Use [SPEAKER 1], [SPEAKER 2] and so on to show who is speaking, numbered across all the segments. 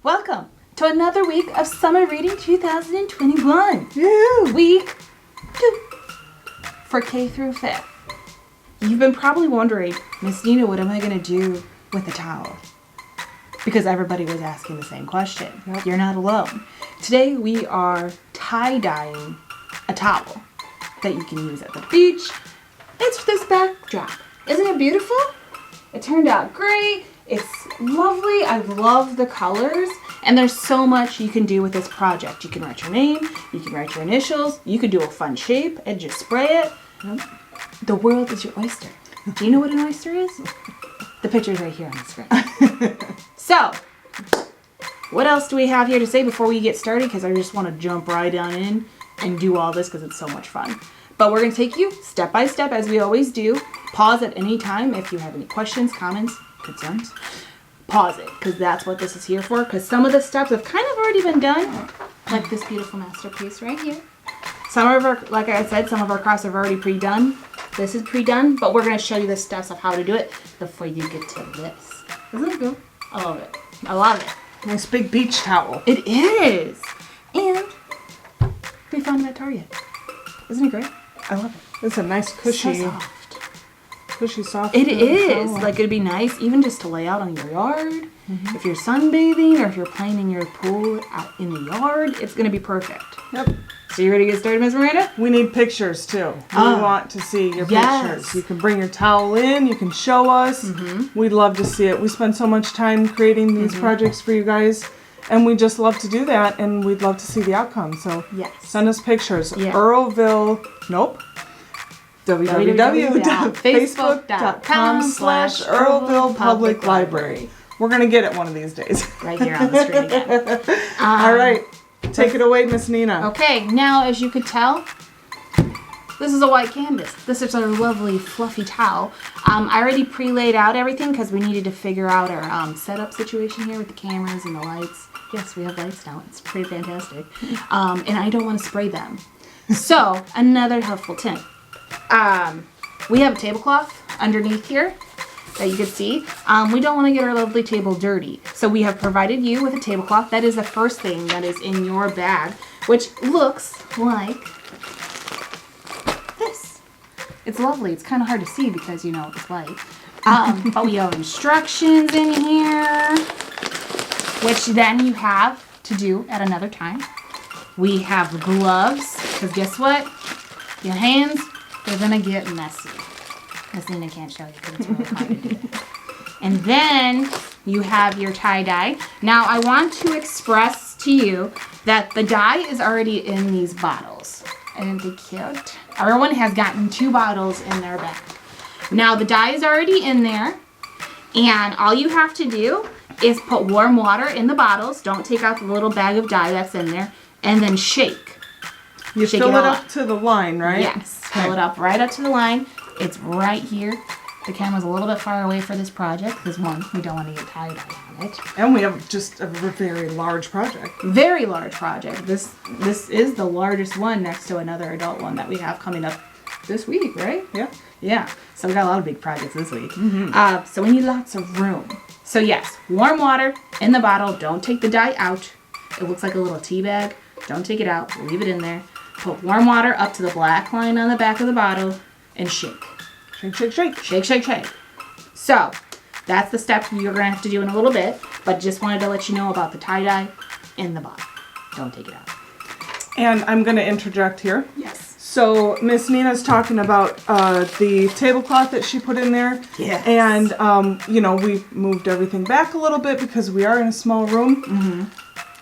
[SPEAKER 1] Welcome to another week of Summer Reading 2021.
[SPEAKER 2] Woo!
[SPEAKER 1] Week 2 for K through 5th. You've been probably wondering, Miss Nina, what am I going to do with the towel? Because everybody was asking the same question.
[SPEAKER 2] Yep.
[SPEAKER 1] You're not alone. Today we are tie-dyeing a towel that you can use at the beach. It's this backdrop. Isn't it beautiful? It turned out great. It's lovely. I love the colors. And there's so much you can do with this project. You can write your name. You can write your initials. You could do a fun shape and just spray it.
[SPEAKER 2] Yep.
[SPEAKER 1] The world is your oyster. Do you know what an oyster is? The picture's right here on the screen. So, what else do we have here to say before we get started? Because I just want to jump right on in and do all this because it's so much fun. But we're going to take you step by step as we always do. Pause at any time if you have any questions, comments, concerns. Pause it because that's what this is here for. Because some of the steps have kind of already been done. Like this beautiful masterpiece right here. Some of our, like I said, some of our crafts are already pre-done. This is pre-done, but we're going to show you the steps of how to do it before you get to this. Isn't it good? I love it. I love it.
[SPEAKER 2] Nice big beach towel.
[SPEAKER 1] It is. And we found it at Target. Isn't it great? I love it.
[SPEAKER 2] It's a nice cushy,
[SPEAKER 1] So soft.
[SPEAKER 2] soft.
[SPEAKER 1] It is.
[SPEAKER 2] towel.
[SPEAKER 1] Like, it'd be nice even just to lay out on your yard. If you're sunbathing or if you're playing in your pool out in the yard, it's going to be perfect.
[SPEAKER 2] Yep.
[SPEAKER 1] So you ready to get started, Ms. Miranda?
[SPEAKER 2] We need pictures too. We
[SPEAKER 1] Ah.
[SPEAKER 2] want to see your
[SPEAKER 1] Yes.
[SPEAKER 2] pictures. You can bring your towel in. You can show us. We'd love to see it. We spend so much time creating these projects for you guys, and we just love to do that. And we'd love to see the outcome. So
[SPEAKER 1] Yes.
[SPEAKER 2] send us pictures.
[SPEAKER 1] Yeah.
[SPEAKER 2] www.facebook.com/Earlville Public Library. We're gonna get it one of these days.
[SPEAKER 1] Right here on the screen again.
[SPEAKER 2] All right, take it away, Miss Nina.
[SPEAKER 1] Okay, now as you could tell, this is a white canvas. This is our lovely fluffy towel. I already pre-laid out everything because we needed to figure out our setup situation here with the cameras and the lights. Yes, we have lights now. It's pretty fantastic. And I don't want to spray them. So, another helpful tip. We have a tablecloth underneath here that you can see. We don't want to get our lovely table dirty. So we have provided you with a tablecloth. That is the first thing that is in your bag, which looks like this. It's lovely. It's kind of hard to see because, you know, it's light. But we have instructions in here, which then you have to do at another time. We have gloves, because guess what? Your hands, they're going to get messy. Miss Nina can't show you because it's really hard to do. And then you have your tie-dye. Now, I want to express to you that the dye is already in these bottles. Isn't they cute? Everyone has gotten 2 bottles in their bag. Now, the dye is already in there. And all you have to do is put warm water in the bottles. Don't take out the little bag of dye that's in there. And then shake.
[SPEAKER 2] You
[SPEAKER 1] Shake
[SPEAKER 2] fill
[SPEAKER 1] it
[SPEAKER 2] it
[SPEAKER 1] all
[SPEAKER 2] up
[SPEAKER 1] up.
[SPEAKER 2] to the line, right?
[SPEAKER 1] Yes, fill it up right up to the line. It's right here. The camera's a little bit far away for this project because, one, we don't want to get tie-dye on it.
[SPEAKER 2] And we have just a very large project.
[SPEAKER 1] Very large project. This is the largest one next to another adult one that we have coming up this week, right?
[SPEAKER 2] Yeah.
[SPEAKER 1] Yeah. So we got a lot of big projects this week. So we need lots of room. So yes, warm water in the bottle. Don't take the dye out. It looks like a little tea bag. Don't take it out. Leave it in there. Put warm water up to the black line on the back of the bottle and shake.
[SPEAKER 2] Shake, shake, shake.
[SPEAKER 1] Shake, shake, shake. So, that's the step you're going to have to do in a little bit, but just wanted to let you know about the tie-dye in the bottle. Don't take it out.
[SPEAKER 2] And I'm going to interject here.
[SPEAKER 1] Yes.
[SPEAKER 2] So Miss Nina's talking about the tablecloth that she put in there.
[SPEAKER 1] Yes.
[SPEAKER 2] And, you know, we moved everything back a little bit because we are in a small room.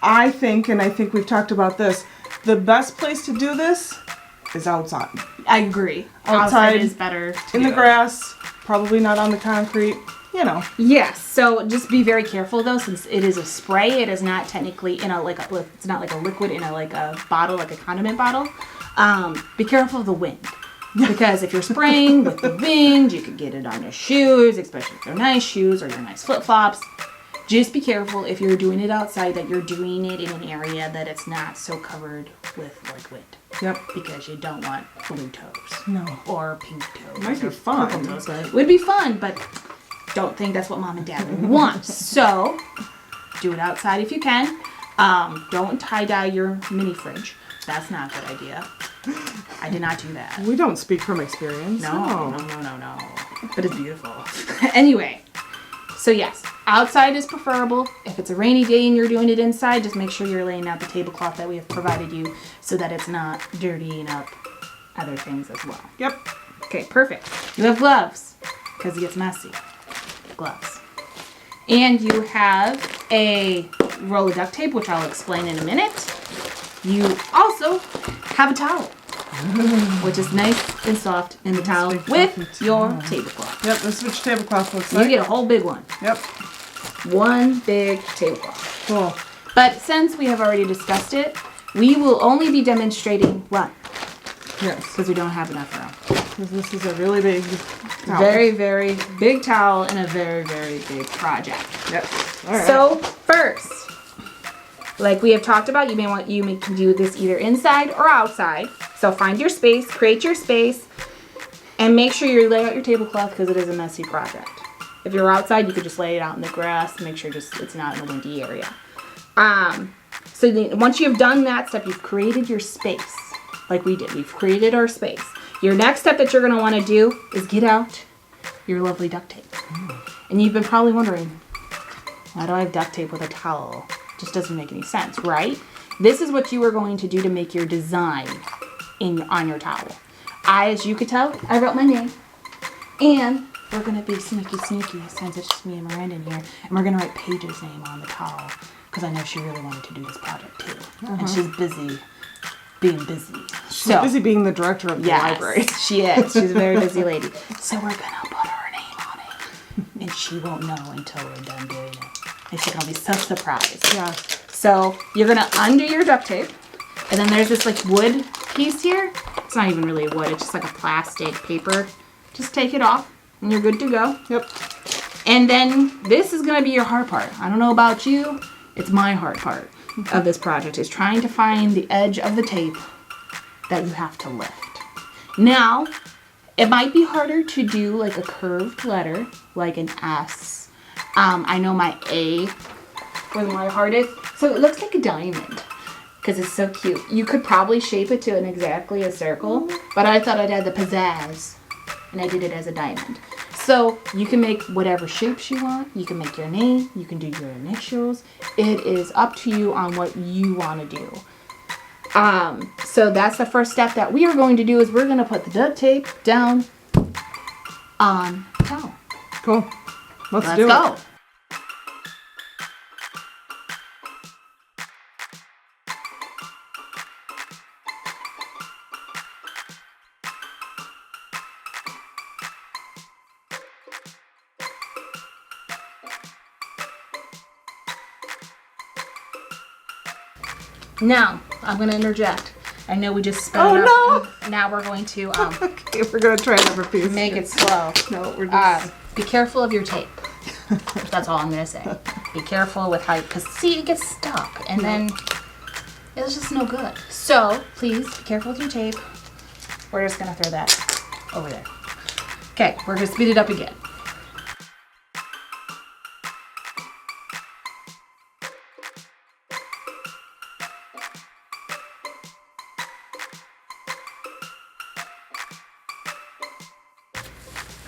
[SPEAKER 2] I think, and I think we've talked about this, the best place to do this is outside.
[SPEAKER 1] I agree.
[SPEAKER 2] Outside
[SPEAKER 1] is better to
[SPEAKER 2] in
[SPEAKER 1] do
[SPEAKER 2] the
[SPEAKER 1] it.
[SPEAKER 2] grass, probably not on the concrete, you know.
[SPEAKER 1] Yes. So just be very careful though, since it is a spray. It is not technically in a it's not like a liquid in a bottle, like a condiment bottle. Be careful of the wind. Because if you're spraying with the wind, you could get it on your shoes, especially if they're nice shoes or your nice flip-flops. Just be careful if you're doing it outside that you're doing it in an area that it's not so covered with like wind.
[SPEAKER 2] Yep.
[SPEAKER 1] Because you don't want blue toes.
[SPEAKER 2] No.
[SPEAKER 1] Or pink toes.
[SPEAKER 2] Might be
[SPEAKER 1] or
[SPEAKER 2] fun.
[SPEAKER 1] purple toes. It would be fun, but don't think that's what mom and dad would want. So Do it outside if you can. Don't tie-dye your mini fridge. That's not a good idea. I did not do that.
[SPEAKER 2] We don't speak from experience.
[SPEAKER 1] No. But it's beautiful. Anyway, so yes, outside is preferable. If it's a rainy day and you're doing it inside, just make sure you're laying out the tablecloth that we have provided you so that it's not dirtying up other things as well.
[SPEAKER 2] Yep.
[SPEAKER 1] Okay, perfect. You have gloves because it gets messy. Gloves. And you have a roll of duct tape, which I'll explain in a minute. You also have a towel, which is nice and soft in the towel with your tablecloth.
[SPEAKER 2] Yep, this is what your tablecloth looks
[SPEAKER 1] You
[SPEAKER 2] like.
[SPEAKER 1] get a whole big one.
[SPEAKER 2] Yep.
[SPEAKER 1] One big tablecloth.
[SPEAKER 2] Cool.
[SPEAKER 1] But since we have already discussed it, we will only be demonstrating one.
[SPEAKER 2] Yes.
[SPEAKER 1] Because we don't have enough room.
[SPEAKER 2] Because this is a really big towel.
[SPEAKER 1] Very, very big towel and a very, very big project.
[SPEAKER 2] Yep. All right.
[SPEAKER 1] So first, like we have talked about, you can do this either inside or outside. So find your space, create your space, and make sure you lay out your tablecloth because it is a messy project. If you're outside, you could just lay it out in the grass. Make sure it's not in the windy area. So then once you've done that step, you've created your space, like we did. We've created our space. Your next step that you're going to want to do is get out your lovely duct tape. And you've been probably wondering, why do I have duct tape with a towel? Just doesn't make any sense, right? This is what you are going to do to make your design on your towel. As you could tell, I wrote my name. And we're going to be sneaky since it's just me and Miranda in here. And we're going to write Paige's name on the towel because I know she really wanted to do this project too. And she's busy being busy.
[SPEAKER 2] She's busy being the director of the library.
[SPEAKER 1] She is. She's a very busy lady. So we're going to put her name on it. And she won't know until we're done doing it. And she's going to be so surprised.
[SPEAKER 2] Yeah.
[SPEAKER 1] So you're going to undo your duct tape. And then there's this like wood piece here. It's not even really wood. It's just like a plastic paper. Just take it off and you're good to go.
[SPEAKER 2] Yep.
[SPEAKER 1] And then this is going to be your hard part. I don't know about you. It's my hard part of this project is trying to find the edge of the tape that you have to lift. Now, it might be harder to do like a curved letter, like an S. I know my A was my hardest. So it looks like a diamond because it's so cute. You could probably shape it to exactly a circle, but I thought I'd add the pizzazz and I did it as a diamond. So you can make whatever shapes you want. You can make your name. You can do your initials. It is up to you on what you want to do. So that's the first step that we are going to do is we're going to put the duct tape down on the towel.
[SPEAKER 2] Cool. Let's
[SPEAKER 1] Let's
[SPEAKER 2] do
[SPEAKER 1] go.
[SPEAKER 2] it.
[SPEAKER 1] Now, I'm going to interject. I know we just sped it up. And now we're going to
[SPEAKER 2] Okay, we're going to try another piece.
[SPEAKER 1] make it slow.
[SPEAKER 2] No, we're just...
[SPEAKER 1] Be careful of your tape. That's all I'm going to say. Be careful with how, because see, it gets stuck. And then it's just no good. So, please be careful with your tape. We're just going to throw that over there. Okay, we're going to speed it up again.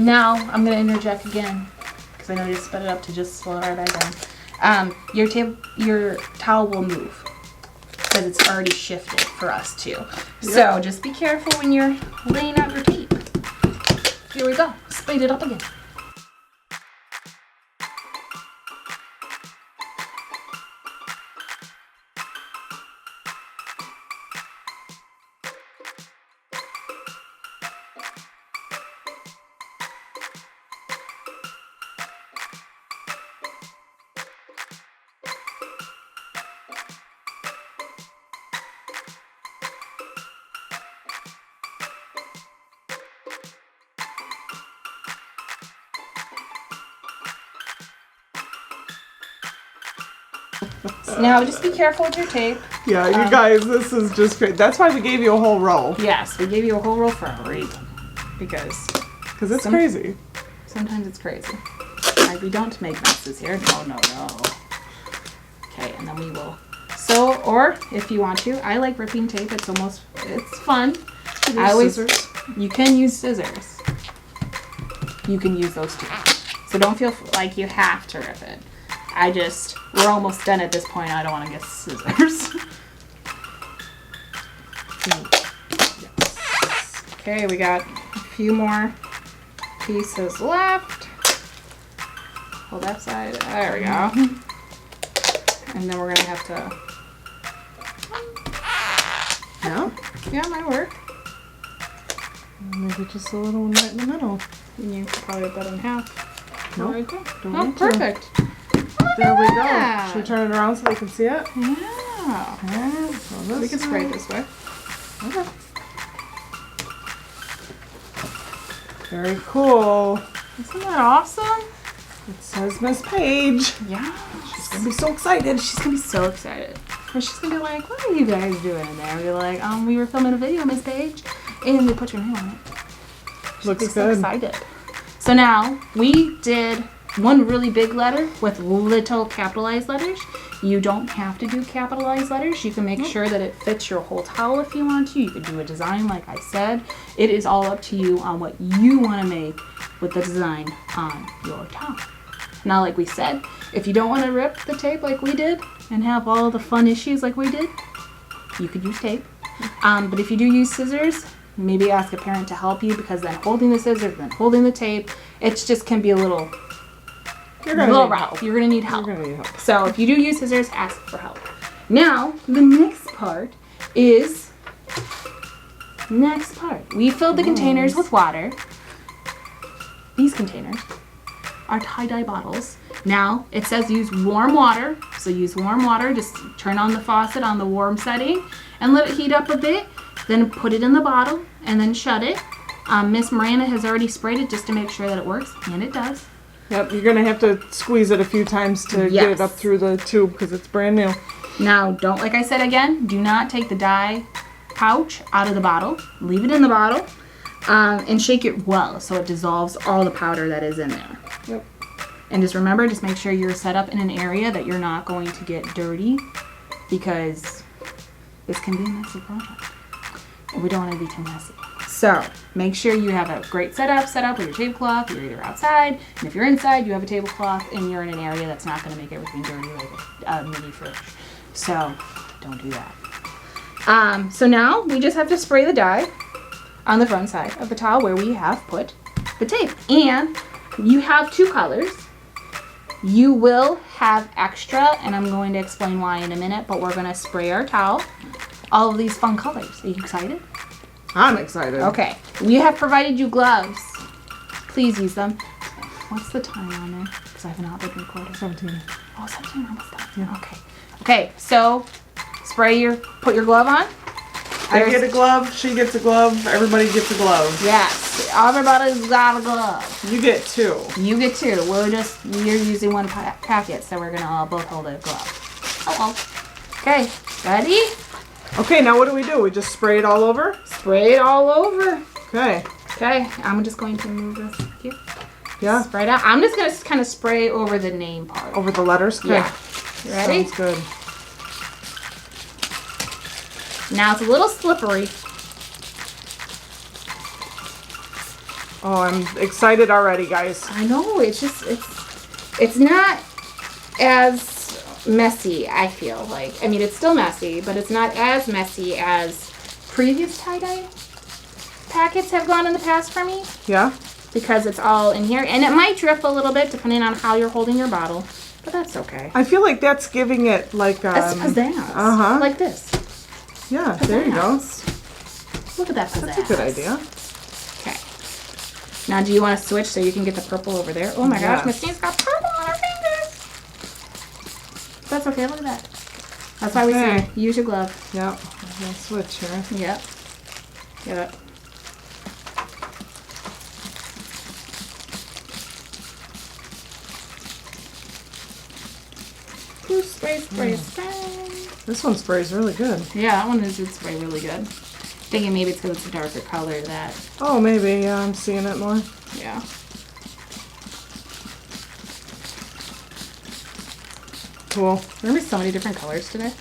[SPEAKER 1] Now, I'm going to interject again, because I know you sped it up to just slow right down. Your towel will move, because it's already shifted for us too. Yep. So just be careful when you're laying out your tape. Here we go. Speed it up again. Now just be careful with your tape.
[SPEAKER 2] Yeah, you guys, this is just great. That's why we gave you a whole roll.
[SPEAKER 1] Yes, we gave you a whole roll for a reason. Because
[SPEAKER 2] it's crazy.
[SPEAKER 1] Sometimes it's crazy. We don't make messes here. No. Okay, and then we will sew, or if you want to, I like ripping tape. It's fun.
[SPEAKER 2] Scissors.
[SPEAKER 1] You can use scissors. You can use those too. So don't feel like you have to rip it. We're almost done at this point. I don't want to get scissors. Okay, we got a few more pieces left. Hold that side. There we go. And then we're gonna have to.
[SPEAKER 2] Yeah.
[SPEAKER 1] Yeah, might work.
[SPEAKER 2] Maybe just a little one right in the middle.
[SPEAKER 1] And you could probably put it in half.
[SPEAKER 2] Nope,
[SPEAKER 1] Right there.
[SPEAKER 2] don't
[SPEAKER 1] Oh,
[SPEAKER 2] need to.
[SPEAKER 1] perfect.
[SPEAKER 2] There we go.
[SPEAKER 1] that.
[SPEAKER 2] Should we turn it around so they can see it?
[SPEAKER 1] Yeah.
[SPEAKER 2] Okay, so this
[SPEAKER 1] We can spray it
[SPEAKER 2] way.
[SPEAKER 1] this way.
[SPEAKER 2] Okay. Very cool.
[SPEAKER 1] Isn't that awesome?
[SPEAKER 2] It says Miss Paige.
[SPEAKER 1] Yeah.
[SPEAKER 2] She's gonna be so excited.
[SPEAKER 1] She's gonna be so excited. Or she's gonna be like, "What are you guys doing in there?" We're like, "We were filming a video, Miss Paige," and we put your name on it. She'll
[SPEAKER 2] Looks
[SPEAKER 1] be so
[SPEAKER 2] good.
[SPEAKER 1] excited. So now we did one really big letter with little capitalized letters. You don't have to do capitalized letters. You can make sure that it fits your whole towel if you want to. You could do a design like I said. It is all up to you on what you want to make with the design on your towel. Now, like we said, if you don't want to rip the tape like we did and have all the fun issues like we did, you could use tape. But if you do use scissors, maybe ask a parent to help you, because then holding the scissors and then holding the tape, it just can be a little rough. You're going to need help.
[SPEAKER 2] You're gonna need help.
[SPEAKER 1] So if you do use scissors, ask for help. Now, the next part is, we filled the containers with water. These containers are tie-dye bottles. Now, it says use warm water. So use warm water. Just turn on the faucet on the warm setting and let it heat up a bit. Then put it in the bottle and then shut it. Miss Miranda has already sprayed it just to make sure that it works, and it does.
[SPEAKER 2] Yep, you're gonna have to squeeze it a few times to get it up through the tube because it's brand new.
[SPEAKER 1] Now, don't, like I said again, do not take the dye pouch out of the bottle. Leave it in the bottle and shake it well so it dissolves all the powder that is in there.
[SPEAKER 2] Yep.
[SPEAKER 1] And just remember, just make sure you're set up in an area that you're not going to get dirty, because this can be a messy project. And we don't want to be too messy. So make sure you have a great setup with your tablecloth. You're either outside, and if you're inside, you have a tablecloth, and you're in an area that's not going to make everything dirty like a mini fridge. So don't do that. So now we just have to spray the dye on the front side of the towel where we have put the tape. And you have two colors. You will have extra, and I'm going to explain why in a minute, but we're going to spray our towel all of these fun colors. Are you excited?
[SPEAKER 2] I'm excited.
[SPEAKER 1] Okay. We have provided you gloves. Please use them. What's the time on there? Because I have not been recording.
[SPEAKER 2] 17.
[SPEAKER 1] Oh, 17, almost done. Yeah. Okay. Okay, so put your glove on.
[SPEAKER 2] I get a glove, she gets a glove, everybody gets a glove.
[SPEAKER 1] Yes, everybody's got a glove.
[SPEAKER 2] You get two.
[SPEAKER 1] You get two. We're using one packet, so we're gonna both hold a glove. Oh well. Okay, ready?
[SPEAKER 2] Okay, now what do? We just spray it all over?
[SPEAKER 1] Spray it all over.
[SPEAKER 2] Okay.
[SPEAKER 1] Okay, I'm just going to move this here.
[SPEAKER 2] Yeah.
[SPEAKER 1] Spray it out. I'm just gonna kind of spray over the name part.
[SPEAKER 2] Over the letters? Okay.
[SPEAKER 1] Yeah. You ready?
[SPEAKER 2] Sounds good.
[SPEAKER 1] Now it's a little slippery.
[SPEAKER 2] Oh, I'm excited already, guys.
[SPEAKER 1] I know, it's not as messy, I feel like. I mean, it's still messy, but it's not as messy as previous tie-dye packets have gone in the past for me.
[SPEAKER 2] Yeah?
[SPEAKER 1] Because it's all in here. And it might drip a little bit depending on how you're holding your bottle, but that's okay.
[SPEAKER 2] I feel like that's giving it like
[SPEAKER 1] That's pizzazz.
[SPEAKER 2] uh-huh.
[SPEAKER 1] Like this.
[SPEAKER 2] Yeah, there you go.
[SPEAKER 1] Look at that pizzazz.
[SPEAKER 2] That's a good idea.
[SPEAKER 1] Okay. Now, do you want to switch so you can get the purple over there? Oh my gosh,
[SPEAKER 2] Yes.
[SPEAKER 1] Miss Jean's got purple on her fingers. That's okay. Look at that. That's why we
[SPEAKER 2] Okay.
[SPEAKER 1] say use your glove.
[SPEAKER 2] Yep. I'm gonna switch here.
[SPEAKER 1] Yep. Yep. Spray, spray, spray.
[SPEAKER 2] This one sprays really good.
[SPEAKER 1] Yeah, that one did spray really good. Thinking maybe it's because it's a darker color that.
[SPEAKER 2] Oh, maybe. Yeah, I'm seeing it more.
[SPEAKER 1] Yeah.
[SPEAKER 2] cool.
[SPEAKER 1] There's gonna be so many different colors today.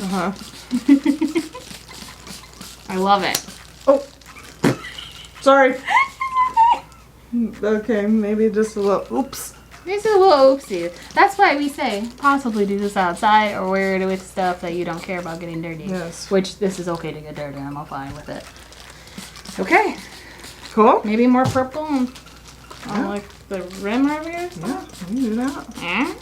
[SPEAKER 2] Uh-huh.
[SPEAKER 1] I love it.
[SPEAKER 2] Oh, sorry. Okay, maybe just a little, oops.
[SPEAKER 1] This is a little oopsie. That's why we say possibly do this outside or wear it with stuff that you don't care about getting dirty.
[SPEAKER 2] Yes.
[SPEAKER 1] Which this is okay to get dirty. I'm all fine with it. Okay.
[SPEAKER 2] Cool.
[SPEAKER 1] Maybe more purple on like the rim right here.
[SPEAKER 2] Yeah, we can do that.
[SPEAKER 1] Yeah.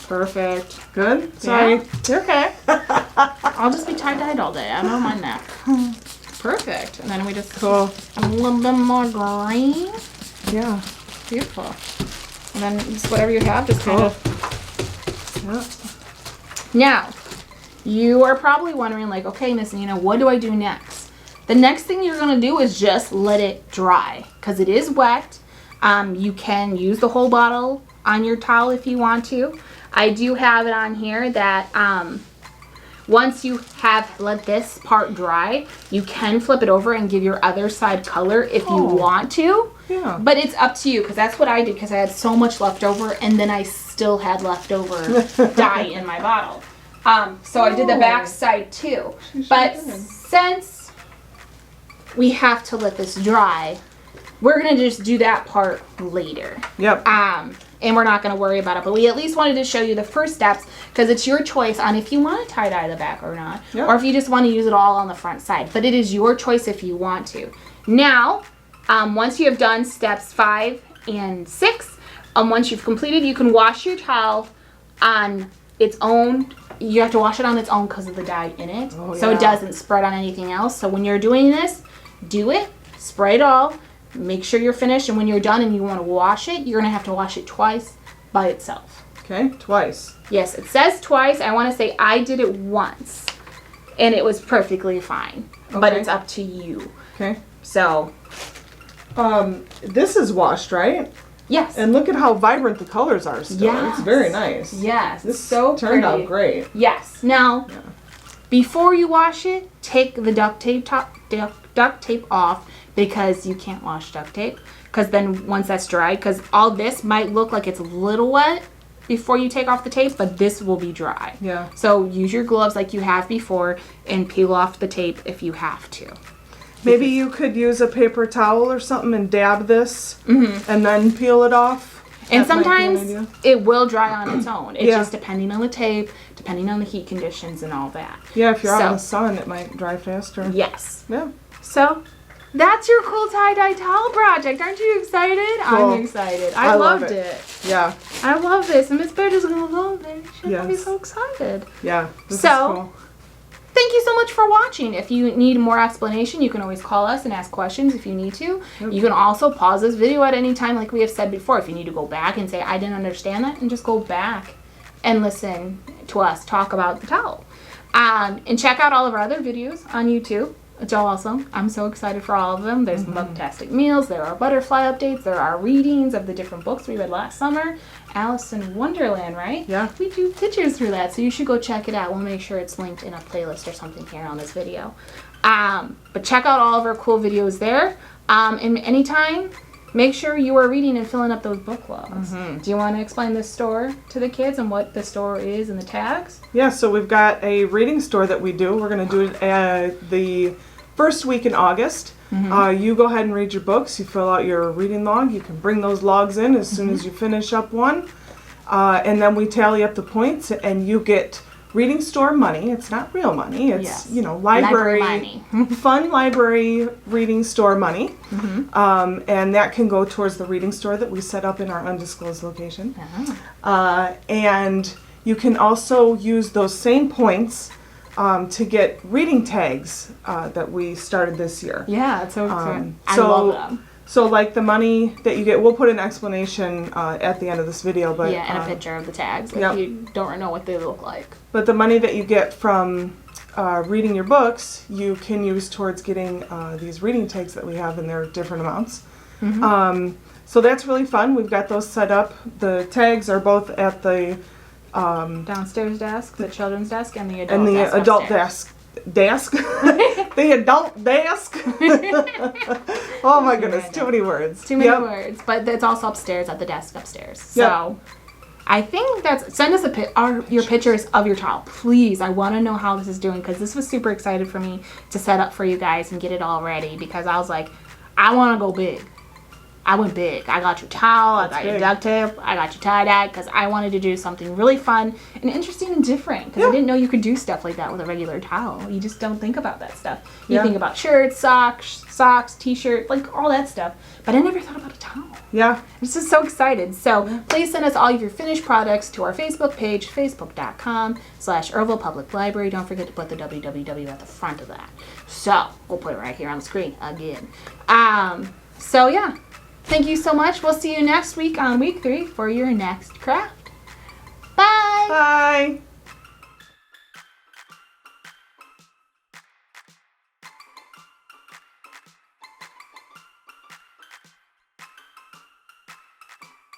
[SPEAKER 1] Perfect.
[SPEAKER 2] Good? Sorry.
[SPEAKER 1] Yeah. You're okay. I'll just be tie-dyed all day. I don't mind that. Perfect. And then we just
[SPEAKER 2] Cool.
[SPEAKER 1] a little bit more green.
[SPEAKER 2] Yeah.
[SPEAKER 1] Beautiful. And then just whatever you have, just kind of.
[SPEAKER 2] Yeah.
[SPEAKER 1] Now, you are probably wondering, like, okay, Miss Nina, what do I do next? The next thing you're going to do is just let it dry because it is wet. You can use the whole bottle on your towel if you want to. I do have it on here that once you have let this part dry, you can flip it over and give your other side color if you want to.
[SPEAKER 2] Yeah.
[SPEAKER 1] But it's up to you because that's what I did because I had so much left over and then I still had leftover dye in my bottle. So I did the back side too. But since we have to let this dry, we're going to just do that part later.
[SPEAKER 2] Yep.
[SPEAKER 1] And we're not going to worry about it. But we at least wanted to show you the first steps because it's your choice on if you want to tie-dye the back or not.
[SPEAKER 2] Yep.
[SPEAKER 1] Or if you just want to use it all on the front side. But it is your choice if you want to. Now, once you have done steps 5 and 6, once you've completed, you can wash your towel on its own. You have to wash it on its own because of the dye in it.
[SPEAKER 2] Oh,
[SPEAKER 1] so
[SPEAKER 2] yeah.
[SPEAKER 1] it doesn't spread on anything else. So when you're doing this, do it. Spray it all. Make sure you're finished. And when you're done and you want to wash it, you're going to have to wash it twice by itself.
[SPEAKER 2] Okay, twice.
[SPEAKER 1] Yes, it says twice. I want to say I did it once. And it was perfectly fine. But
[SPEAKER 2] Okay.
[SPEAKER 1] it's up to you.
[SPEAKER 2] Okay.
[SPEAKER 1] So,
[SPEAKER 2] This is washed, right?
[SPEAKER 1] yes.
[SPEAKER 2] And look at how vibrant the colors are still.
[SPEAKER 1] Yes.
[SPEAKER 2] It's very nice.
[SPEAKER 1] Yes.
[SPEAKER 2] This
[SPEAKER 1] so
[SPEAKER 2] turned
[SPEAKER 1] pretty.
[SPEAKER 2] out great.
[SPEAKER 1] Yes. Now,
[SPEAKER 2] Yeah.
[SPEAKER 1] before you wash it, take the duct tape off because you can't wash duct tape. Because then once that's dry, because all this might look like it's a little wet before you take off the tape, but this will be dry.
[SPEAKER 2] Yeah.
[SPEAKER 1] So use your gloves like you have before and peel off the tape if you have to.
[SPEAKER 2] Maybe you could use a paper towel or something and dab this and then peel it off.
[SPEAKER 1] And
[SPEAKER 2] That might be an
[SPEAKER 1] sometimes
[SPEAKER 2] idea.
[SPEAKER 1] it will dry on its own. It's
[SPEAKER 2] Yeah.
[SPEAKER 1] just depending on the tape, depending on the heat conditions and all that.
[SPEAKER 2] Yeah, if you're out in the
[SPEAKER 1] So-
[SPEAKER 2] sun, it might dry faster.
[SPEAKER 1] Yes.
[SPEAKER 2] Yeah.
[SPEAKER 1] So that's your cool tie-dye towel project. Aren't you excited?
[SPEAKER 2] Cool.
[SPEAKER 1] I'm excited.
[SPEAKER 2] I
[SPEAKER 1] I
[SPEAKER 2] love
[SPEAKER 1] loved
[SPEAKER 2] it.
[SPEAKER 1] it.
[SPEAKER 2] Yeah.
[SPEAKER 1] I love this. And Miss Bear is going to love it. She's going to be
[SPEAKER 2] Yes.
[SPEAKER 1] so excited.
[SPEAKER 2] Yeah. This
[SPEAKER 1] So-
[SPEAKER 2] is cool.
[SPEAKER 1] Thank you so much for watching. If you need more explanation, you can always call us and ask questions if you need to.
[SPEAKER 2] Yep.
[SPEAKER 1] You can also pause this video at any time, like we have said before. If you need to go back and say, I didn't understand that, and just go back and listen to us talk about the towel. And check out all of our other videos on YouTube. It's all awesome. I'm so excited for all of them. There's fantastic meals. There are butterfly updates. There are readings of the different books we read last summer. Alice in Wonderland, right?
[SPEAKER 2] Yeah.
[SPEAKER 1] We do pictures through that, so you should go check it out. We'll make sure it's linked in a playlist or something here on this video. But check out all of our cool videos there. And anytime, make sure you are reading and filling up those book logs. Do you want to explain the store to the kids and what the store is and the tags?
[SPEAKER 2] Yeah, so we've got a reading store that we do. We're going to do it the first week in August. You go ahead and read your books. You fill out your reading log. You can bring those logs in as soon as you finish up one. And then we tally up the points and you get reading store money. It's not real money. It's,
[SPEAKER 1] Yes.
[SPEAKER 2] you know, library
[SPEAKER 1] money.
[SPEAKER 2] fun library reading store money. And that can go towards the reading store that we set up in our undisclosed location. And you can also use those same points to get reading tags that we started this year.
[SPEAKER 1] Yeah, it's so exciting. I
[SPEAKER 2] so-
[SPEAKER 1] love them.
[SPEAKER 2] So like the money that you get, we'll put an explanation at the end of this video, but
[SPEAKER 1] Yeah, and a picture of the tags if
[SPEAKER 2] yep.
[SPEAKER 1] you don't know what they look like.
[SPEAKER 2] but the money that you get from reading your books, you can use towards getting these reading tags that we have, and they're different amounts. So that's really fun. We've got those set up. The tags are both at the
[SPEAKER 1] Downstairs desk, the children's desk, and the adult
[SPEAKER 2] and the
[SPEAKER 1] desk
[SPEAKER 2] adult
[SPEAKER 1] upstairs.
[SPEAKER 2] desk. The adult desk. Oh my goodness, too many words.
[SPEAKER 1] Too many
[SPEAKER 2] Yep.
[SPEAKER 1] words, but it's also upstairs at the desk upstairs. So I think send us your pictures of your towel, please. I want to know how this is doing, because this was super excited for me to set up for you guys and get it all ready, because I was like, I want to go big. I went big. I got your towel, I got your duct tape, I got your tie-dye, because I wanted to do something really fun and interesting and different, because I didn't know you could do stuff like that with a regular towel. You just don't think about that stuff. You think about shirts, socks, t-shirt, like all that stuff, but I never thought about a towel.
[SPEAKER 2] Yeah.
[SPEAKER 1] I'm just so excited. So please send us all of your finished products to our Facebook page, facebook.com/Earlville Public Library. Don't forget to put the www at the front of that. So we'll put it right here on the screen again. So yeah. Thank you so much. We'll see you next week on week 3 for your next craft. Bye.
[SPEAKER 2] Bye.